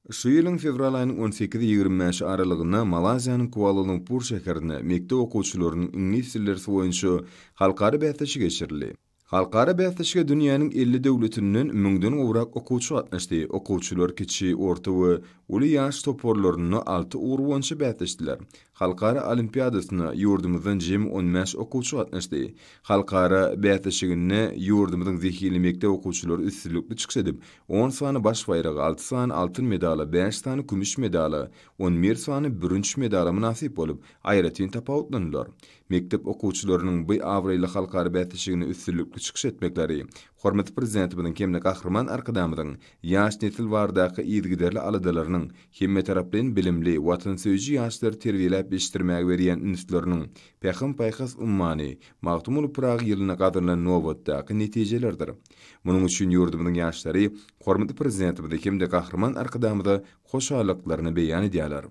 Şu ýylyň fevral aýynyň 18-25 aralygynda Malaziýanyň Kuala Lumpur şäherinde mekdep okuwçylarynyň ingliz dilleri boýunça halkary bähdeşi geçirildi. Halkara bähdeşige dünýäniň 50 döwletinden 1000den gowrak okuwçy gatnaşdy. Okuwçylar kiçi, orta we uly ýaş toporlaryny 6 ugur boýunça bähdeşdiler. Halkara olimpiadasyna ýurdumyzdan jem 15 okuwçy gatnaşdy. Halkara bähdeşigine ýurdumyzyň zehili mekdep okuwçylary üstünlikli çykşadyp, 10 sany baş baýragy, 6 sany altyn medala, 5 sany kümüş medala, 11 sany bürünç medala munasip bolup, aýratyn tapawutlandylar. Mekdep okuwçylarynyň bu awraýly halkara bähdeşigine üstünlikli çykyş etmekleri, hormatly prezident bilen kemne kahraman arkadamyň ýaş nesil bardaky ýygyderli aladalarynyň hemme tarapdan bilimli, watansöýçi ýaşlary terbiýelep yetişdirmäge berýän ünsütleriniň pähim paýhas ummany, magtumul Prag ýylyna gadyrlan nowatdaky netijelerdir. Munyň üçin ýurdumyň ýaşlary hormatly prezident bilen kemne kahraman arkadamyda hoşallyklaryny beýan edýärler.